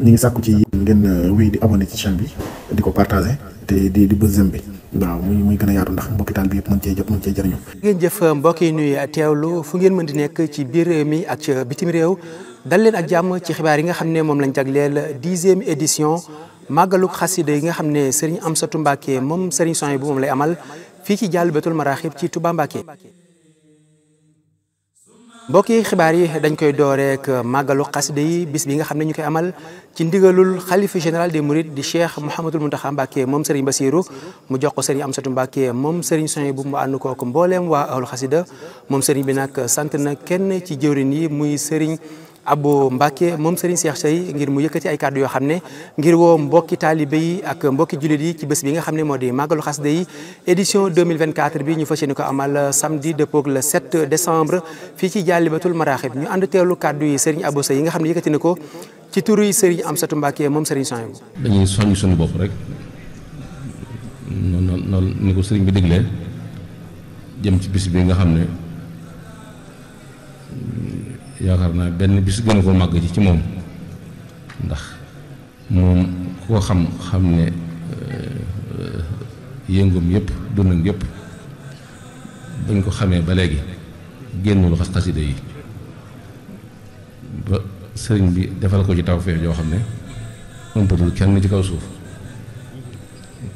ñi ngi sàkku ci ngeen wéy di abonné ci chaîne bi di ko partagé te di bës bi waaw muy gën a yaatu ndax mbokki taal bi yëpp mën cee jot mën cee jëriñu. ngeen jëf mbokk yi nuy teewlu fu ngeen mën di nekk ci biir réew mi ak bitim réew dal leen ak jàmm ci xibaar yi nga xam ne moom lañ jagleel 10e édition màggaluk xasida yi nga xam ne Serigne Amsatou Mbacké moom Serigne Souhaïbou moom lay amal fii ci Dialibatoul Marakhib ci Touba Mbacké. mbokk yi xibaar yi dañ koy dooreek màggalu xasida yi bis bi nga xam ne ñu koy amal ci ndigalul xalifa général des mourides di Cheikh Mouhamadoul Mountakha Mbacké moom Serigne Bassirou mu jox ko Serigne Amsatou Mbacké moom Serigne Souhaïbou mu ànd kook mbooleem waa ahlu xasida moom Serigne bi nag sant na kenn ci jëwrin yi muy Serigne Abo Mbacké moom Serigne Cheikh Sey ngir mu yëkkati ay kàddu yoo xam ne ngir woo mbokki taalibe yi ak mbokki jullit yi ci bés bi nga xam ne moo di màggalu xasida yi édition 2024 bi ñu fas yéene ko amal samedi dëppoog le 7 décembre fii ci Dialibatoul Marakhib ñu ànd teelu kàddu yi Serigne Abo Sey yi nga xam ne yëkkati na ko ci turu yi Serigne Amsatou Mbacké moom Serigne Souhaïbou. dañuy soññ suñu bopp rek noonu ni ko Serigne bi diglee jëm ci bis bi nga xam ne yaakaar naa benn bis gën a ko màgg ci moom ndax moom ku ko xam ne yëngum yëpp dundam yëpp bañ ko xamee ba léegi génnul xasida yi ba sëriñ bi defal ko ci tawfeex yoo xam ne ëmpatul kenn ci kaw suuf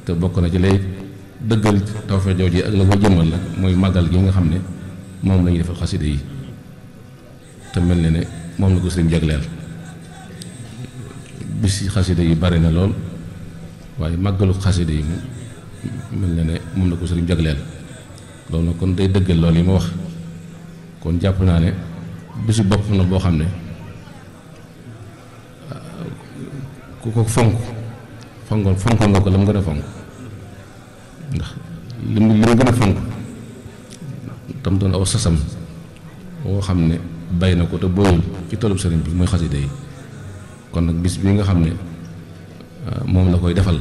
te bokk na ci lay dëggal tawfeex jooju yi ak la ko jëmmal nag mooy màggal gi nga xam ne moom la ñuy defal xasida yi te mel na ne moom la ko sëriñ jagleel bis xasida yi bari na lool waaye màggalu xasida yi mel na ne moom la ko sëriñ jagleel loolu nag kon day dëggal loolu yi ma wax kon jàpp naa ne bisu bopp na boo xam ne ku ko fonkoon nga ko la mu gën a fonk ndax li mu gën a fonk tam doon aw sasam boo xam ne bay na ko te booyul ci tolub sëriñ bi mooy xasida yi kon nag bis bi nga xam ne moom la koy defal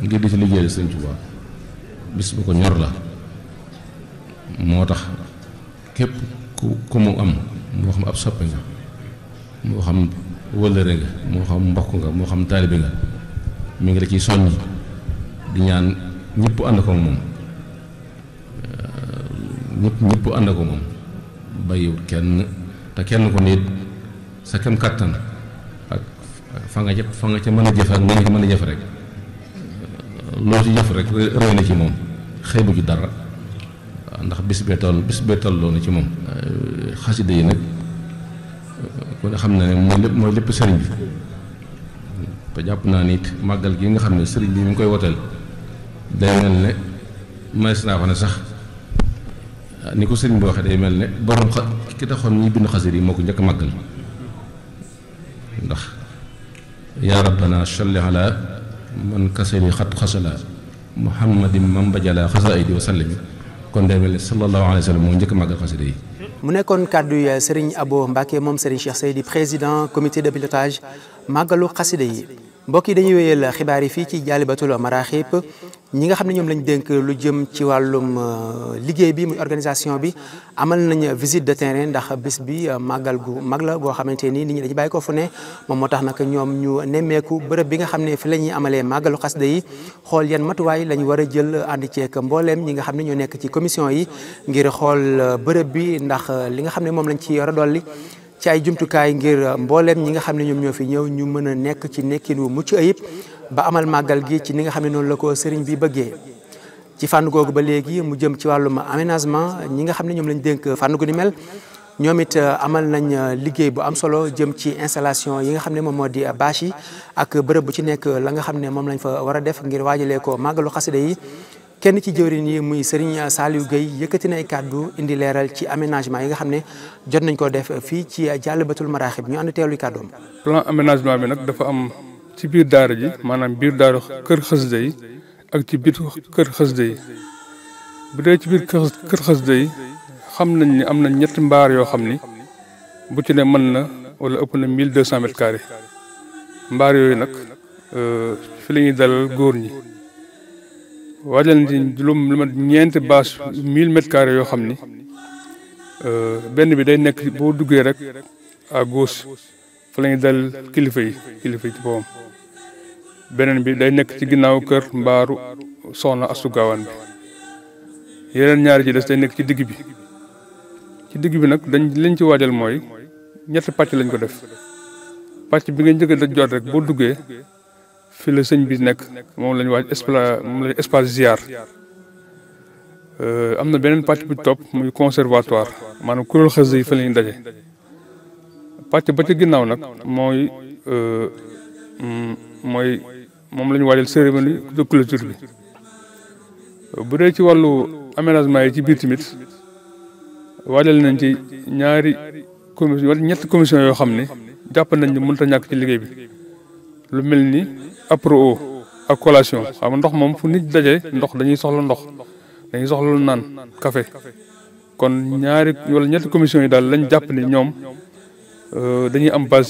ngir di ci liggéeyal sëriñ Tuubaa bis bu ko ñor la moo tax képp ku mu am moo xam ab soppe nga moo xam wëllëre nga moo xam mbokk nga moo xam taalibe nga mi ngi la ciy soññ di ñaan ñëpp ànd ko moom ñëpp ànd ko moom bàyyiwut kenn te kenn ko nit sa kem kattan ak fa nga ca mën a jëf ak nga ci mën a jëf rek loo ci jëf rek réew na ci moom xëy bu ci dara ndax bis bee tolloo na ci moom xasida yi nag ku ne xam na ne mooy lépp sëriñ bi te jàpp naa ni it màggal gi nga xam ne sëriñ bi mi ngi koy woteel day mel ne manes naa fa ne sax ni ko sëriñ bi waxee day mel ne borom ki taxoon ñi bind xasida yi moo ko njëkk a màggal ndax yaa rabbana salli ala man kasali xat xasala muhammadin man bajala xasaayidi wa sallami kon day mel ne sallallahu alayhi wa sallam moo njëkk a màggal xasida yi. mu nekkoon kàddu yi Serigne Abo Mbacké moom Serigne Cheikh Sey di président comité de pilotage màggalu xasida yi mbokk yi dañuy wéyal xibaar yi fii ci Dialibatoul Marakhib ñi nga xam ne ñoom lañ dénk lu jëm ci wàllum liggéey bi muy organisation bi amal nañ visite de terrain ndax bis bi màggal gu mag la goo xamante ni nit ñi dañu bàyyi ko fu ne moom moo tax nag ñoom ñu nemmeeku bërëb bi nga xam ne fi la ñuy amalee màggalu xasida yi xool yan matuwaay lañ war a jël ànd ceek mbooleem ñi nga xam ne ñoo nekk ci commission yi ngir xool bërëb bi ndax li nga xam ne moom lañ ci war a dolli ci ay jumtukaay ngir mbooleem ñi nga xam ne ñoom ñoo fi ñëw ñu mën a nekk ci nekkin wu mucc ayib ba amal màggal gi ci ni nga xam ne noonu la ko sëriñ bi bëggee ci fànn googu ba léegi mu jëm ci wàllum aménagement ñi nga xam ne ñoom lañ dénk fànn gu ni mel ñoom it amal nañ liggéey bu am solo jëm ci installation yi nga xam ne moom moo di bâche yi ak bërëb bu ci nekk la nga xam ne moom lañ fa war a def ngir waajalee ko màggalu xasida yi kenn ci jëwriñ yi muy Serigne Saliou Gueye yëkkati na ay kàddu indi leeral ci aménagement yi nga xam ne jot nañ koo def fii ci Dialibatoul Marakhib ñu ànd teewlu kàddoom. plan aménagement bi nag dafa am ci biir daara ji maanaam biir daara kër xasida yi ak ci biir kër xasida yi bu dee ci biir kër xasida yi xam nañ ni am na ñetti mbaar yoo xam ni bu ci ne mën na wala ëpp na 1200 mètres carrés mbaar yooyu nag fi la ñuy dalal góor ñi. waajal nañ lu mat ñeenti bâche 1000 mètres carrés yoo xam ni benn bi day nekk boo duggee rek à gauche fa la ñuy dal kilifa yi ci boppam. beneen bi day nekk ci ginnaaw kër mbaaru soxna Astu Gaawaan bi. yeneen ñaari ci des day nekk ci digg bi. ci digg bi nag liñ ci waajal mooy ñetti pàcc lañ ko def. pàcc bi nga njëkk a jot rek boo duggee fi la sëñ bi nekk moom lañ waaj espace ziar. am na beneen pàcc bu topp muy conservatoire maanaam kuréel xasida yi fa la ñuy daje. pàcc ba ci ginnaaw nag mooy moom la ñu waajal cérémonie de clôture bi. bu dee ci wàllu aménagement yi ci biir tamit waajal nañ ci ñaari commission wala ñetti commission yoo xam ne jàpp nañ ni mënut a ñàkk ci liggéey bi. lu mel ni apro ak collation xam nga ndox moom fu nit daje ndox dañuy soxla ndox dañuy soxla lu naan café kon ñaari wala ñetti commission yi daal lañ jàpp ni ñoom dañuy am base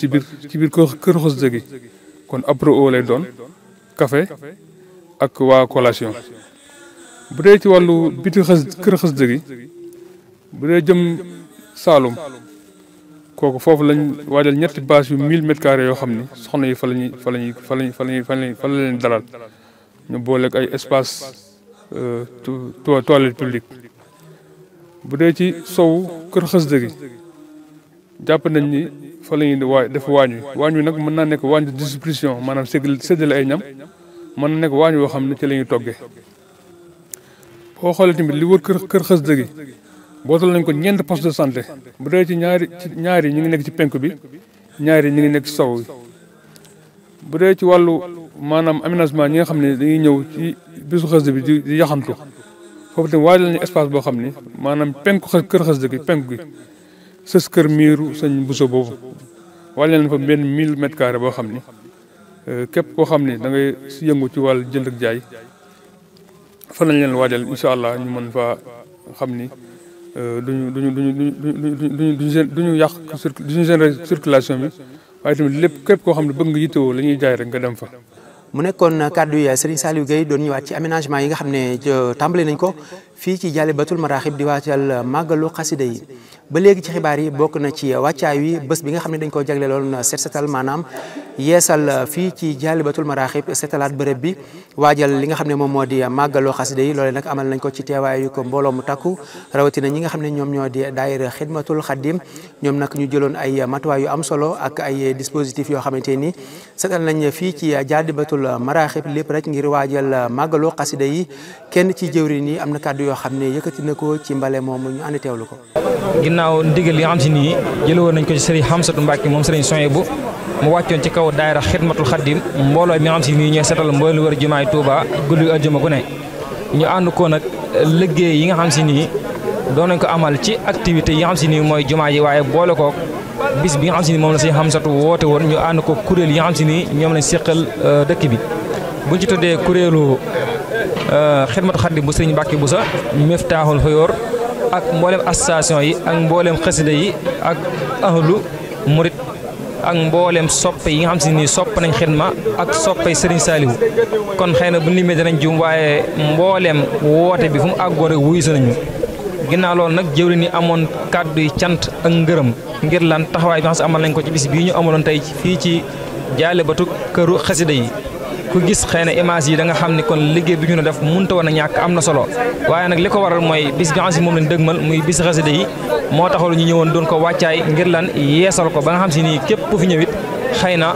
ci biir kër xasida gi kon apro lay doon café ak waa collation. bu dee ci wàllu biti kër xasida gi bu dee jëm Saalum kooku foofu lañ waajal ñetti bâche yu 1000 mètres carrés yoo xam ni soxna yi fa la leen dalal ñu booleeg ay espace toilette publique. bu dee ci sow kër xasida gi jàpp nañ ni fa la ñuy def waañ wi nag mën naa nekk waañ de distribution maanaam séddale ay ñam mën na nekk waañ woo xam ne ci la ñuy toggee. boo xoolee tamit li wër kër xasida gi bootal nañ ko ñeent poste de santé bu dee ci ñaari ñu ngi nekk ci penk bi ñaari ñu ngi nekk ci sow bi. bu dee ci wàllu maanaam aménagement ñi nga xam ne dañuy ñëw ci bisu xasida bi di yaxantu foofu tamit waajal nañu espace boo xam ni maanaam penku kër xasida gi penku gi sës kër miiru sëñ Buso boobu waajal nañ fa benn 1000 mètres carrés boo xam ni képp koo xam ni da ngay yëngu ci wàllu jënd ak jaay fa lañ leen waajal incha allah ñu mën fa xam ni duñu yàq duñu générer circulation bi waaye tamit lépp képp koo xam ne bëgg nga yittewoo la ñuy jaay rek nga dem fa. mu nekkoon kàddu yi Serigne Saliou Gueye doon ñëwaat ci aménagement yi nga xam ne tàmbali nañ ko fii ci Dialibatoul Marakhib di waajal màggalu xasida yi. ba léegi ci xibaar yi bokk na ci wàccaay wi bés bi nga xam ne dañ koo jagleeloon set setal maanaam yeesal fii ci Dialibatoul Marakhib setalaat bërëb bi waajal li nga xam ne moom moo di màggalu xasida yi loole nag amal nañ ko ci teewaayu ko mbooloo mu takku rawatina ñi nga xam ne ñoom ñoo di daayira Xidmatul Xaddim ñoom nag ñu jëloon ay matuwaay yu am solo ak ay dispositifs yoo xamante ni setal nañ fii ci Dialibatoul Marakhib lépp rek ngir waajal màggalu xasida yi kenn ci jëwriñ yi am na kàddu yoo xam ne yëkkati na ko ci mbale moomu ñu ànd teewlu ko. ginnaaw ndigal yi nga xam si nii jëlewoon nañ ko ci sëriñ Hamsatu Mbàkke moom sëriñ Soyebu mu wàccoon ci kaw daayira Xidmatul Xaddim mbooloo mi nga xam si nii ñooy setal mbooloo wër jumaay Touba guddi aljuma gu ne ñu ànd ko nag liggéey yi nga xam si nii doon nañ ko amal ci activité yi nga xam si nii mooy jumaa ji waaye boole kook bis bi nga xam si nii moom la sëriñ Hamsatu woote woon ñu ànd ko kuréel yi nga xam si nii ñoom lañ seqal dëkk bi buñ ci tuddee kuréelu Xidmatul Xaddim bu sëriñ Mbàkke Buso Miftaaxul Xuyóor ak mboolem association yi ak mboolem xasida yi ak ahlu murit ak mboolem soppe yi nga xam si nii sopp nañ xidma ak soppay Serigne Saliou kon xëy na bu limee danañ jum waaye mboolem woote bi fu mu àggoon rek wuyu si nañu ginnaaw loolu nag jëwriñ ni amoon kàddu yi cant ak ngërëm ngir lan taxawaay bi nga xam si amal nañ ko ci bis bii ñu amaloon tey fii ci Dialibatoul këru xasida yi ku gis xëy na image yi da nga xam ni kon liggéey bi ñu def mënut a woon a ñàkk am na solo waaye nag li ko waral mooy bis bi nga xam si moom lañ dëgmal muy bis xasida yi moo taxawal ñu ñëwoon doon ko wàccaay ngir lan yeesal ko ba nga xam si nii képp ku fi ñëwit xëy na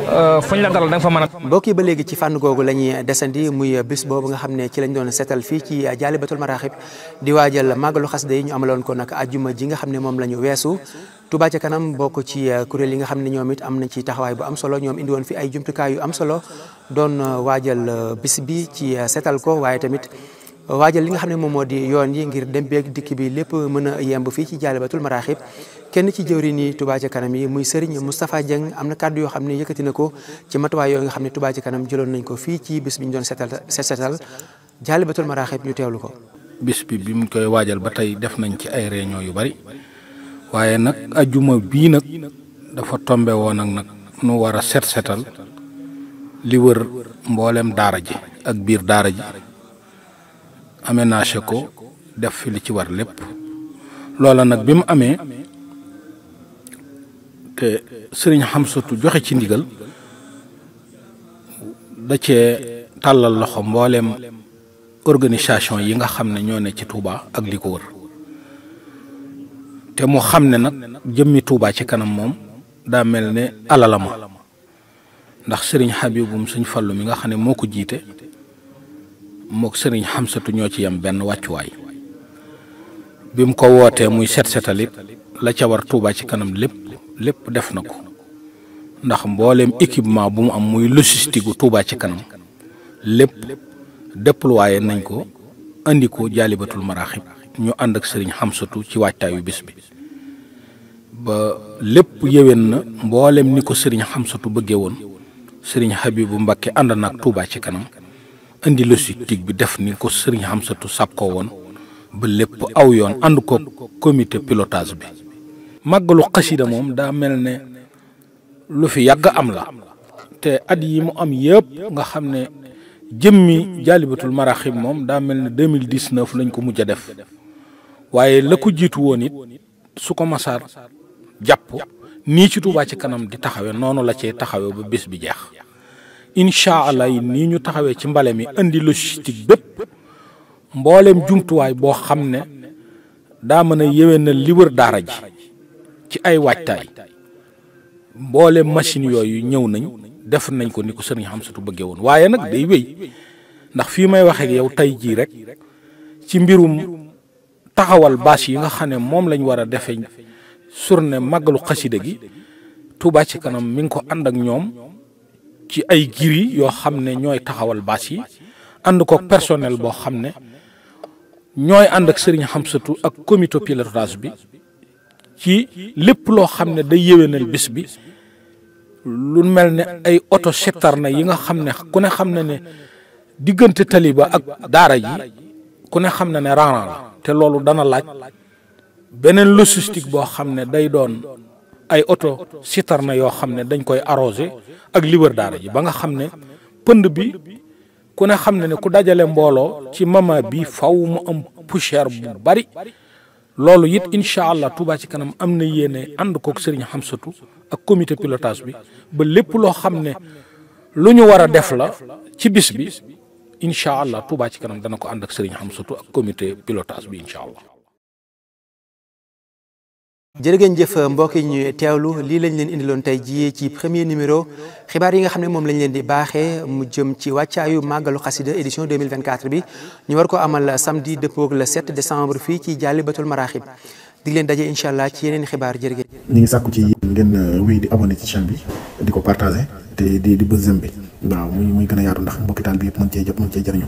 fu ñu la dalal da nga fa mën a. mbokk yi ba léegi ci fànn googu la ñuy desandi muy bis boobu nga xam ne ci lañ doon seetal fii ci Dialibatoul Marakhib di waajal màggalu xasida yi ñu amaloon ko nag ajjuma ji nga xam ne moom la ñu weesu. Touba ca kanam bokk ci kuréel yi nga xam ne ñoom it am nañ ci taxawaay bu am solo ñoom indi woon fi ay jumtukaay yu am solo doon waajal bis bi ci seetal ko waaye tamit waajal li nga xam ne moom moo di yoon yi ngir dem beeg dikk bi lépp mën a yemb fii ci Dialibatoul Marakhib kenn ci jëwriñ yi Touba ca kanam yi muy Serigne Moustapha Dieng am na kàddu yoo xam ne yëkkati na ko ci matuwaay yoo nga xam ne Touba ca kanam jëloon nañ ko fii ci bis bi ñu doon seetal Dialibatoul Marakhib ñu teewlu ko. bis bi mu koy waajal ba tey def nañ ci ay réunion yu bari waaye nag ajjuma bii nag dafa tombe woon nag nu war a setal li wër mboolem daara ji ak biir daara ji aménagé ko def fi li ci war lépp loola nag bi mu amee te sëriñ Xamsatu joxe ci ndigal da cee tàllal loxo mbooleem organisation yi nga xam ne ñoo ne ci Touba ak li ko wër te mu xam ne nag jëmmi Touba ci kanam moom daa mel ne alalama ndax sëriñ Habibum Sëñ Fallu mi nga xam ne moo ko jiite mook sëriñ Xamsatu ñoo ci yem benn wàccuwaay bi mu ko wootee muy set-setalit la ca war Touba ci kanam lépp def na ko ndax mbooleem équipement bu mu am muy logistique gu Touba ci kanam lépp déployé nañ ko andi ko Jaalibatul Maraaxib ñu ànd ak sëriñ Xamsatu ci waajtaayu bis bi ba lépp yéwén na mbooleem ni ko sëriñ Xamsatu bëggee woon sëriñ Habibu Mbakke ànd na ak Touba ci kanam indi logistique bi def ni ko sëriñ Xamsatu sàkkoo woon ba lépp aw yoon ànd ko comité pilotage bi. màggalu xasida moom daa mel ne lu fi yàgg am la te at yi mu am yëpp nga xam ne jëmmi Jaalibatul Maraaxib moom daa mel ne 2019 lañ ko mujj a def waaye la ko jiitu woon it su ko masaar jàpp nii ci Touba ci kanam di taxawe noonu la cee taxawe ba bés bi jeex incha allah yi nii ñu taxawee ci mbale mi indi logistique bépp mbooleem jumtuwaay boo xam ne daa mën a yéwénal li wër daara ji ci ay waajtaay mbooleem machine yooyu ñëw nañ def nañ ko ni ko sëriñ Xamsatu bëggee woon waaye nag day wéy ndax fii may waxee ak yow tey jii rek ci mbirum taxawal bâche yi nga xam ne moom lañ war a defee journée màggalu xasida gi Touba ci kanam mi ngi ko ànd ak ñoom ci ay giri yoo xam ne ñooy taxawal bâche yi ànd ko personnel boo xam ne ñooy ànd ak sëriñ Xamsatu ak comité pilotage bi ci lépp loo xam ne day yéwénal bis bi lu mel ne ay oto citerne yi nga xam ne ku ne xam na ne diggante taliba ak daara ji ku ne xam na ne raaraan la te loolu dana laaj beneen logistique boo xam ne day doon ay oto citerne yoo xam ne dañ koy arrosé ak li wër daara ji ba nga xam ne pënd bi ku ne xam ne ku dajale mbooloo ci mama bi faw mu am poussière bu bari loolu it incha allah Touba ci kanam am na yéene ànd kook sëriñ Xamsatu ak comité pilotage bi ba lépp loo xam ne lu ñu war a def la ci bis bi incha allah Touba ci kanam dana ko ànd ak sëriñ Xamsatu ak comité pilotage bi incha allah. jërëgeen jëf mbokk yi ñu teewlu lii lañ leen indiloon tey jii ci premier numéro xibaar yi nga xam ne moom lañ leen di baaxee mu jëm ci wàccaayu màggalu xasida édition 2024 bi ñu war ko amal samedi dëppoog le 7 décembre fii ci Jaalibatul Maraaxib di leen daje incha allah ci yeneen xibaar jërëgeen. ñu ngi sàkku ci ngeen wéy di abonné ci chaîne bi di ko partagé te di bës j'aime bi waaw muy gën a yaatu ndax mbokki taal bi yëpp mën cee jot mën cee jëriñu.